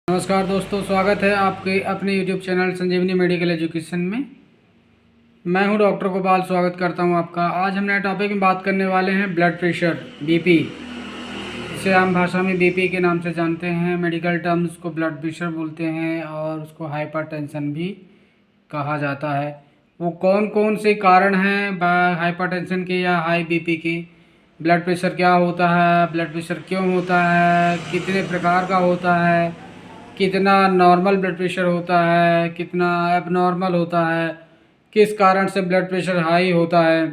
नमस्कार दोस्तों, स्वागत है आपके अपने YouTube चैनल संजीवनी मेडिकल एजुकेशन में। मैं हूं डॉक्टर गोपाल, स्वागत करता हूं आपका। आज हम नए टॉपिक में बात करने वाले हैं ब्लड प्रेशर, बीपी। इसे आम भाषा में बीपी के नाम से जानते हैं। मेडिकल टर्म्स को ब्लड प्रेशर बोलते हैं और उसको हाइपरटेंशन भी कहा जाता है। वो कौन कौन से कारण हैं हाइपरटेंशन के या हाई बीपी के? ब्लड प्रेशर क्या होता है, ब्लड प्रेशर क्यों होता है, कितने प्रकार का होता है, कितना नॉर्मल ब्लड प्रेशर होता है, कितना एबनॉर्मल होता है, किस कारण से ब्लड प्रेशर हाई होता है,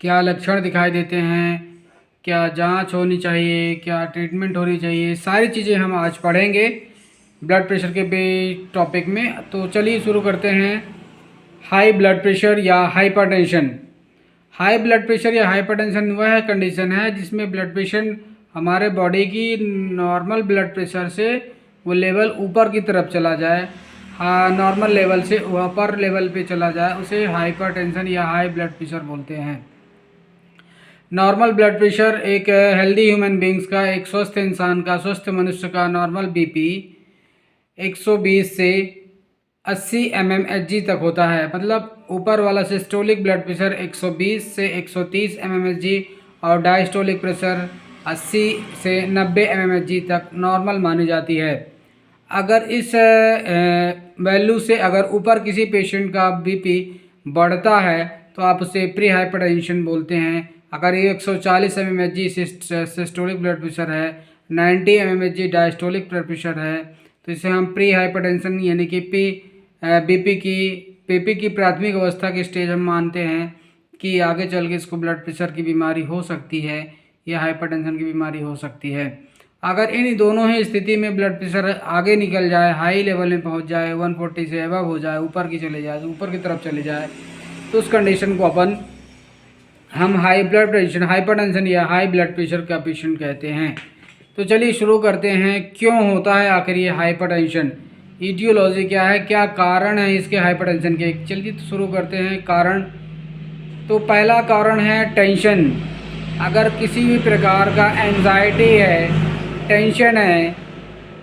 क्या लक्षण दिखाई देते हैं, क्या जांच होनी चाहिए, क्या ट्रीटमेंट होनी चाहिए, सारी चीज़ें हम आज पढ़ेंगे ब्लड प्रेशर के टॉपिक में। तो चलिए शुरू करते हैं। हाई ब्लड प्रेशर या हाइपरटेंशन। हाई ब्लड प्रेशर या हाइपरटेंशन वह कंडीशन है जिसमें ब्लड प्रेशर हमारे बॉडी की नॉर्मल ब्लड प्रेशर से वो लेवल ऊपर की तरफ चला जाए, नॉर्मल लेवल से अपर लेवल पे चला जाए, उसे हाइपरटेंशन या हाई ब्लड प्रेशर बोलते हैं। नॉर्मल ब्लड प्रेशर एक हेल्दी ह्यूमन बींग्स का, एक स्वस्थ इंसान का, स्वस्थ मनुष्य का नॉर्मल बीपी 120 से 80 mmHg तक होता है। मतलब ऊपर वाला सिस्टोलिक ब्लड प्रेशर 120 से 130 mmHg और डायस्टोलिक प्रेशर 80 से 90 mmHg तक नॉर्मल मानी जाती है। अगर इस वैल्यू से अगर ऊपर किसी पेशेंट का बीपी बढ़ता है तो आप उसे प्री हाइपरटेंशन बोलते हैं। अगर ये 140 mmHg सिस्टोलिक ब्लड प्रेशर है, 90 mmHg डायस्टोलिक ब्लड प्रेशर है, तो इसे हम प्री हाइपरटेंशन यानी कि बीपी की प्राथमिक अवस्था की स्टेज हम मानते हैं कि आगे चल के इसको ब्लड प्रेशर की बीमारी हो सकती है या हाइपरटेंशन की बीमारी हो सकती है। अगर इन दोनों ही स्थिति में ब्लड प्रेशर आगे निकल जाए, हाई लेवल में पहुंच जाए, 140 से एबव हो जाए, ऊपर की चले जाए, ऊपर की तरफ चले जाए, तो उस कंडीशन को हम हाई ब्लड प्रेशर, हाइपरटेंशन या हाई ब्लड प्रेशर का पेशेंट कहते हैं। तो चलिए शुरू करते हैं, क्यों होता है आखिर ये हाइपरटेंशन, ईटियोलॉजी क्या है, क्या कारण है इसके हाइपरटेंशन के। चलिए तो शुरू करते हैं कारण। तो पहला कारण है टेंशन। अगर किसी भी प्रकार का एंजाइटी है, टेंशन है,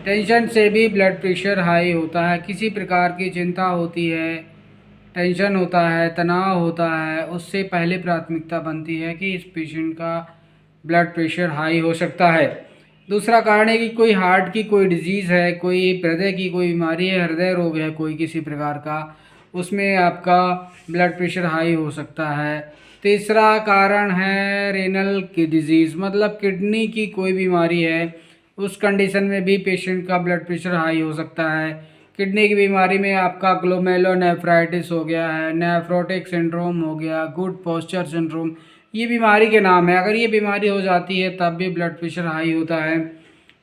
टेंशन से भी ब्लड प्रेशर हाई होता है। किसी प्रकार की चिंता होती है, टेंशन होता है, तनाव होता है, उससे पहले प्राथमिकता बनती है कि इस पेशेंट का ब्लड प्रेशर हाई हो सकता है। दूसरा कारण है कि कोई हार्ट की कोई डिजीज़ है, कोई हृदय की कोई बीमारी है, हृदय रोग है कोई किसी प्रकार का, उसमें आपका ब्लड प्रेशर हाई हो सकता है। तीसरा कारण है रेनल की डिजीज़, मतलब किडनी की कोई बीमारी है, उस कंडीशन में भी पेशेंट का ब्लड प्रेशर हाई हो सकता है। किडनी की बीमारी में आपका ग्लोमेरुलोनेफ्राइटिस हो गया है, नेफ्रोटिक सिंड्रोम हो गया, गुड पोस्चर सिंड्रोम, ये बीमारी के नाम है। अगर ये बीमारी हो जाती है तब भी ब्लड प्रेशर हाई होता है।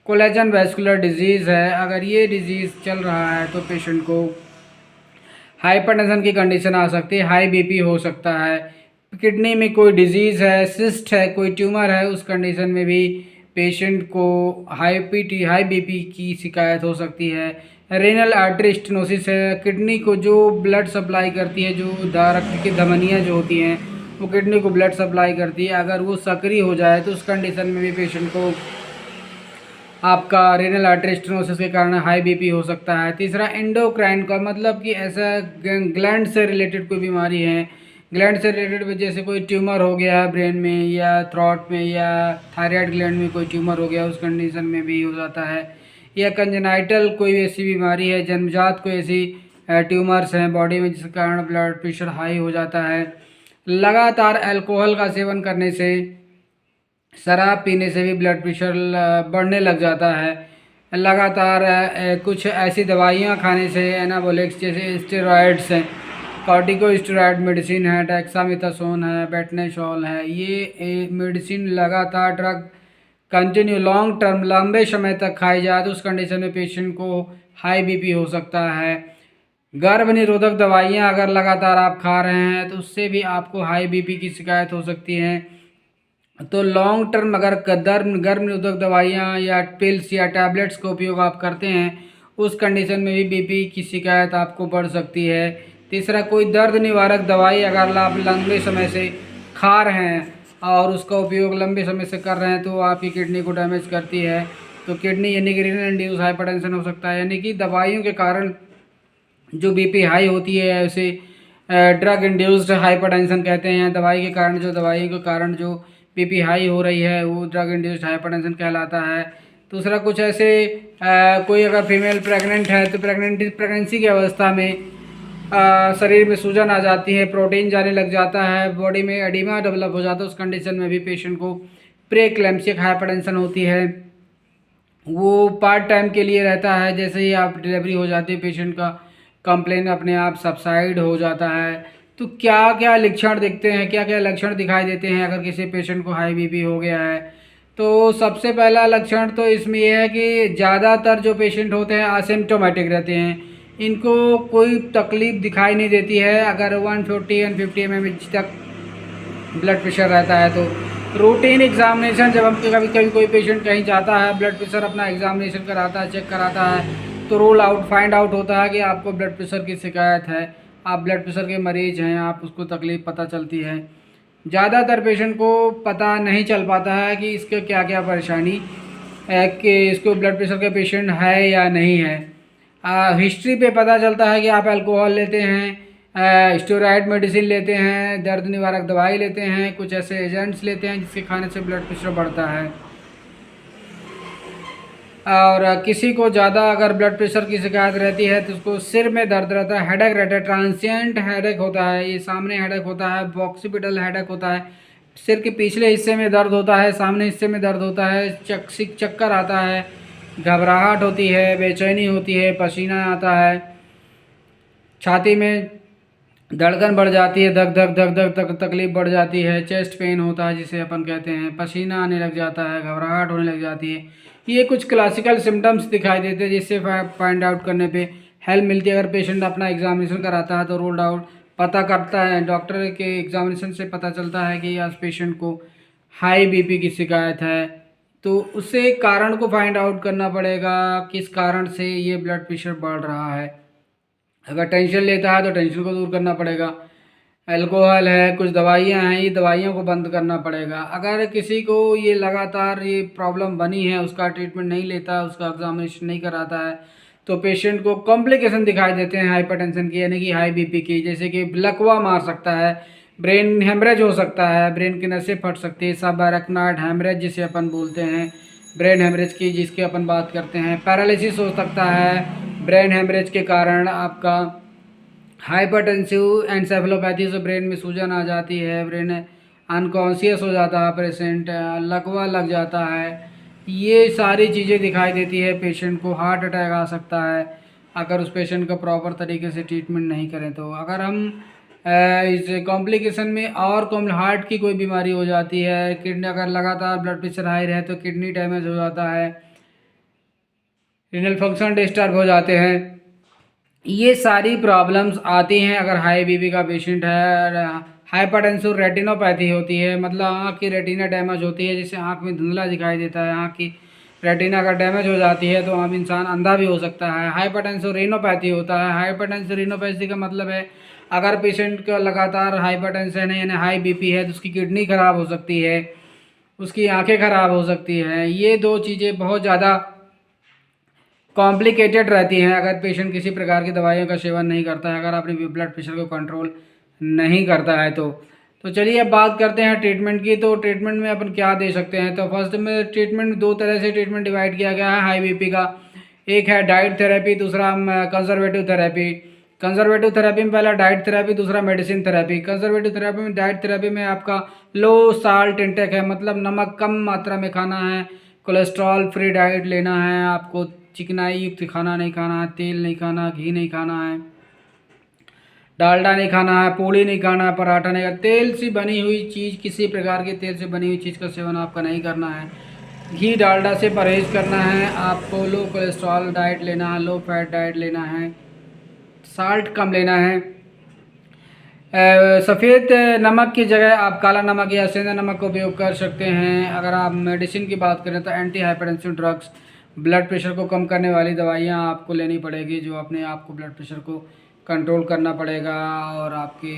कोलेजन वैस्कुलर डिजीज़ है, अगर ये डिजीज़ चल रहा है तो पेशेंट को हाइपरटेंशन की कंडीशन आ सकती है, हाई बीपी हो सकता है। किडनी में कोई डिजीज़ है, सिस्ट है, कोई ट्यूमर है, उस कंडीशन में भी पेशेंट को हाई बीपी की शिकायत हो सकती है। रेनल आर्टरी स्टेनोसिस है, किडनी को जो ब्लड सप्लाई करती है, जो रक्त की धमनियाँ जो होती हैं वो किडनी को ब्लड सप्लाई करती है, अगर वो सक्रिय हो जाए तो उस कंडीशन में भी पेशेंट को आपका रेनल आर्टरी स्टेनोसिस के कारण हाई बीपी हो सकता है। तीसरा एंडोक्राइन का, मतलब कि ऐसा ग्लैंड से रिलेटेड कोई बीमारी है, ग्लैंड से रिलेटेड जैसे कोई ट्यूमर हो गया ब्रेन में या थ्रॉट में या थायराइड ग्लैंड में कोई ट्यूमर हो गया, उस कंडीशन में भी हो जाता है। या कंजेनाइटल कोई ऐसी बीमारी है, जन्मजात कोई ऐसी ट्यूमर्स हैं बॉडी में जिसके कारण ब्लड प्रेशर हाई हो जाता है। लगातार अल्कोहल का सेवन करने से, शराब पीने से भी ब्लड प्रेशर बढ़ने लग जाता है। लगातार कुछ ऐसी दवाइयाँ खाने से, एनाबॉलिक्स जैसे स्टेरॉयड्स हैं, कॉर्टिकोस्टेरॉइड मेडिसिन है, डेक्सामेथासोन है, बेटनेशॉल है, ये मेडिसिन लगातार ड्रग कंटिन्यू लॉन्ग टर्म लंबे समय तक खाई जाए तो उस कंडीशन में पेशेंट को हाई बीपी हो सकता है। गर्भ निरोधक दवाइयाँ अगर लगातार आप खा रहे हैं तो उससे भी आपको हाई बीपी की शिकायत हो सकती है। तो लॉन्ग टर्म अगर गर्भ निरोधक दवाइयाँ या पिल्स या टैबलेट्स का उपयोग आप करते हैं, उस कंडीशन में भी बीपी की शिकायत आपको बढ़ सकती है। तीसरा, कोई दर्द निवारक दवाई अगर आप लंबे समय से खा रहे हैं और उसका उपयोग लंबे समय से कर रहे हैं तो आपकी किडनी को डैमेज करती है। तो किडनी यानी कि रीनल इंड्यूस हाइपरटेंशन हो सकता है, यानी कि दवाइयों के कारण जो बीपी हाई होती है उसे ड्रग इंड्यूस्ड हाइपरटेंशन कहते हैं। दवाई के कारण जो बीपी हाई हो रही है वो ड्रग इंड्यूस्ड हाइपरटेंशन कहलाता है। दूसरा कुछ ऐसे कोई अगर फीमेल प्रेग्नेंट है तो प्रेगनेंसी की अवस्था में शरीर में सूजन आ जाती है, प्रोटीन जाने लग जाता है, बॉडी में एडिमा डेवलप हो जाता है, उस कंडीशन में भी पेशेंट को प्रीएक्लैम्प्सिक हाइपरटेंशन होती है। वो पार्ट टाइम के लिए रहता है, जैसे ही आप डिलीवरी हो जाती है पेशेंट का कंप्लेन अपने आप सबसाइड हो जाता है। तो क्या क्या लक्षण दिखते हैं, क्या क्या लक्षण दिखाई देते हैं अगर किसी पेशेंट को हाई बीपी हो गया है? तो सबसे पहला लक्षण तो इसमें यह है कि ज़्यादातर जो पेशेंट होते हैं असिम्प्टोमेटिक रहते हैं, इनको कोई तकलीफ दिखाई नहीं देती है। अगर 150 mmHg तक ब्लड प्रेशर रहता है तो रूटीन एग्जामिनेशन, जब हम कभी कोई पेशेंट कहीं जाता है ब्लड प्रेशर अपना एग्जामिनेशन कराता है, चेक कराता है, तो फाइंड आउट होता है कि आपको ब्लड प्रेशर की शिकायत है, आप ब्लड प्रेशर के मरीज हैं, आप उसको तकलीफ़ पता चलती है। ज़्यादातर पेशेंट को पता नहीं चल पाता है कि इसके क्या क्या परेशानी है, कि इसको ब्लड प्रेशर का पेशेंट है या नहीं है। हिस्ट्री पे पता चलता है कि आप अल्कोहल लेते हैं, स्टेरॉयड मेडिसिन लेते हैं, दर्द निवारक दवाई लेते हैं, कुछ ऐसे एजेंट्स लेते हैं जिसके खाने से ब्लड प्रेशर बढ़ता है। और किसी को ज़्यादा अगर ब्लड प्रेशर की शिकायत रहती है तो उसको सिर में दर्द रहता है, हेडेक रहता है, ट्रांसिएंट हेडेक होता है, ये सामने हेडेक होता है, बॉक्सीपिटल हेडेक होता है, सिर के पिछले हिस्से में दर्द होता है, सामने हिस्से में दर्द होता है, चक्कर आता है, घबराहट होती है, बेचैनी होती है, पसीना आता है, छाती में धड़कन बढ़ जाती है, धक धक धक धक तक तकलीफ बढ़ जाती है, चेस्ट पेन होता है जिसे अपन कहते हैं, पसीना आने लग जाता है, घबराहट होने लग जाती है। ये कुछ क्लासिकल सिम्टम्स दिखाई देते हैं जिससे फाइंड आउट करने पे हेल्प मिलती है। अगर पेशेंट अपना एग्जामिनेशन कराता है तो रोल्ड आउट पता करता है, डॉक्टर के एग्जामिनेशन से पता चलता है कि आज पेशेंट को हाई बीपी की शिकायत है, तो उससे कारण को फाइंड आउट करना पड़ेगा, किस कारण से ये ब्लड प्रेशर बढ़ रहा है। अगर टेंशन लेता है तो टेंशन को दूर करना पड़ेगा, अल्कोहल है, कुछ दवाइयाँ हैं, ये दवाइयों को बंद करना पड़ेगा। अगर किसी को ये लगातार ये प्रॉब्लम बनी है, उसका ट्रीटमेंट नहीं लेता, उसका एग्जामिनेशन नहीं कराता है, तो पेशेंट को कॉम्प्लिकेशन दिखाई देते हैं हाइपरटेंशन की, यानी कि हाई बीपी की, जैसे कि लकवा मार सकता है, ब्रेन हेमरेज हो सकता है, ब्रेन की नसें फट सकती है, सब अरेक्नॉइड हेमरेज जिसे अपन बोलते हैं, ब्रेन हेमरेज की जिसकी अपन बात करते हैं, पैरालिसिस हो सकता है ब्रेन हेमरेज के कारण, आपका हाइपरटेंसिव एनसेफेलोपैथी से ब्रेन में सूजन आ जाती है, ब्रेन अनकॉन्शियस हो जाता है पेशेंट, लकवा लग जाता है, ये सारी चीज़ें दिखाई देती है पेशेंट को। हार्ट अटैक आ सकता है अगर उस पेशेंट का प्रॉपर तरीके से ट्रीटमेंट नहीं करें तो। अगर हम इस कॉम्प्लिकेशन में और हार्ट की कोई बीमारी हो जाती है, किडनी अगर लगातार ब्लड प्रेशर हाई रहे तो किडनी डैमेज हो जाता है, रीनल फंक्शन डिस्टर्ब हो जाते हैं, ये सारी प्रॉब्लम्स आती हैं अगर हाई बीपी का पेशेंट है। हाइपरटेंसिव रेटिनोपैथी होती है, मतलब आँख की रेटिना डैमेज होती है, जिससे आँख में धुंधला दिखाई देता है, आँख की रेटिना अगर डैमेज हो जाती है तो आम इंसान अंधा भी हो सकता है। हाइपरटेंसिव रीनोपैथी होता है, हाइपरटेंसिव रीनोपैथी का मतलब है अगर पेशेंट का लगातार हाइपरटेंशन है यानी हाई बीपी है तो उसकी किडनी खराब हो सकती है, उसकी आँखें खराब हो सकती हैं। ये दो चीज़ें बहुत ज़्यादा कॉम्प्लिकेटेड रहती हैं अगर पेशेंट किसी प्रकार की दवाइयों का सेवन नहीं करता है, अगर अपने ब्लड प्रेशर को कंट्रोल नहीं करता है तो चलिए अब बात करते हैं ट्रीटमेंट की। तो ट्रीटमेंट में अपन क्या दे सकते हैं? तो फर्स्ट में ट्रीटमेंट दो तरह से ट्रीटमेंट डिवाइड किया गया है हाई बीपी का। एक है डाइट थेरेपी, दूसरा कंजर्वेटिव थेरेपी। कंजर्वेटिव थेरेपी में पहला डाइट थेरेपी, दूसरा मेडिसिन थेरेपी। कंजर्वेटिव थेरेपी में, डाइट थेरेपी में आपका लो साल्ट इंटेक है, मतलब नमक कम मात्रा में खाना है, कोलेस्ट्रॉल फ्री डाइट लेना है, आपको चिकनाई युक्त खाना नहीं खाना है, तेल नहीं खाना, घी नहीं खाना है, डालडा नहीं खाना है, पूड़ी नहीं खाना है, पराठा नहीं खाना, तेल से बनी हुई चीज़, किसी प्रकार के तेल से बनी हुई चीज़ का सेवन आपका नहीं करना है, घी डालडा से परहेज़ करना है, आपको लो कोलेस्ट्रॉल डाइट लेना है, लो फैट डाइट लेना है, साल्ट कम लेना है। सफ़ेद नमक की जगह आप काला नमक या सेंधा नमक का उपयोग कर सकते हैं। अगर आप मेडिसिन की बात करें तो anti hypertensive drugs, blood pressure को कम करने वाली दवाइयाँ आपको लेनी पड़ेगी, जो अपने आप को ब्लड प्रेशर को कंट्रोल करना पड़ेगा और आपकी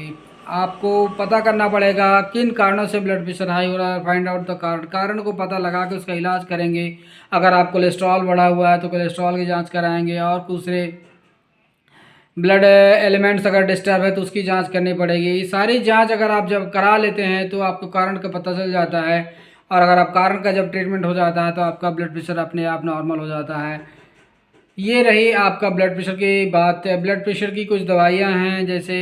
आपको पता करना पड़ेगा किन कारणों से ब्लड प्रेशर हाई हो रहा है। फाइंड आउट द कारण को पता लगा के उसका इलाज करेंगे। अगर आप कोलेस्ट्रॉल बढ़ा हुआ है तो कोलेस्ट्रॉल की जांच कराएंगे, और दूसरे ब्लड एलिमेंट्स अगर डिस्टर्ब है तो उसकी जांच करनी पड़ेगी। ये सारी जांच अगर आप जब करा लेते हैं तो आपको कारण का पता चल जाता है, और अगर आप कारण का जब ट्रीटमेंट हो जाता है तो आपका ब्लड प्रेशर अपने आप नॉर्मल हो जाता है। ये रही आपका ब्लड प्रेशर की बात। ब्लड प्रेशर की कुछ दवाइयाँ हैं, जैसे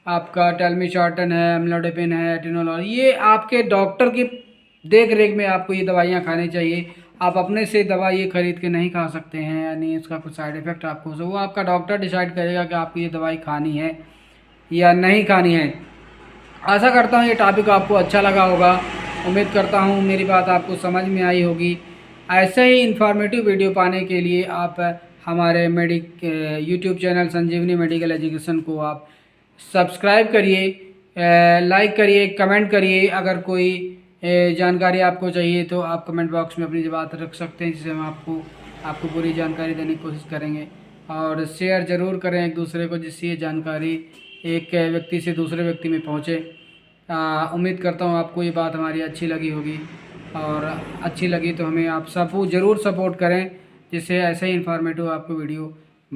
आपका टेलमिशॉर्टन है, अम्लोडिपिन है, एटेनोल, ये आपके डॉक्टर की देख रेख में आपको ये दवाइयाँ खानी चाहिए। आप अपने से दवा ये खरीद के नहीं खा सकते हैं, यानी इसका कुछ साइड इफ़ेक्ट आपको वो आपका डॉक्टर डिसाइड करेगा कि आपको ये दवाई खानी है या नहीं खानी है। आशा करता हूँ ये टॉपिक आपको अच्छा लगा होगा। उम्मीद करता हूँ मेरी बात आपको समझ में आई होगी। ऐसे ही इन्फॉर्मेटिव वीडियो पाने के लिए आप हमारे यूट्यूब चैनल संजीवनी मेडिकल एजुकेशन को आप सब्सक्राइब करिए, लाइक करिए, कमेंट करिए। अगर कोई जानकारी आपको चाहिए तो आप कमेंट बॉक्स में अपनी बात रख सकते हैं, जिससे हम आपको पूरी जानकारी देने की कोशिश करेंगे। और शेयर ज़रूर करें एक दूसरे को, जिससे ये जानकारी एक व्यक्ति से दूसरे व्यक्ति में पहुँचे। उम्मीद करता हूँ आपको ये बात हमारी अच्छी लगी होगी, और अच्छी लगी तो हमें आप सब ज़रूर सपोर्ट करें, जिससे ऐसे ही इन्फॉर्मेटिव आपको वीडियो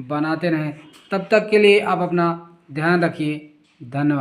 बनाते रहें। तब तक के लिए आप अपना ध्यान रखिए। धन्यवाद।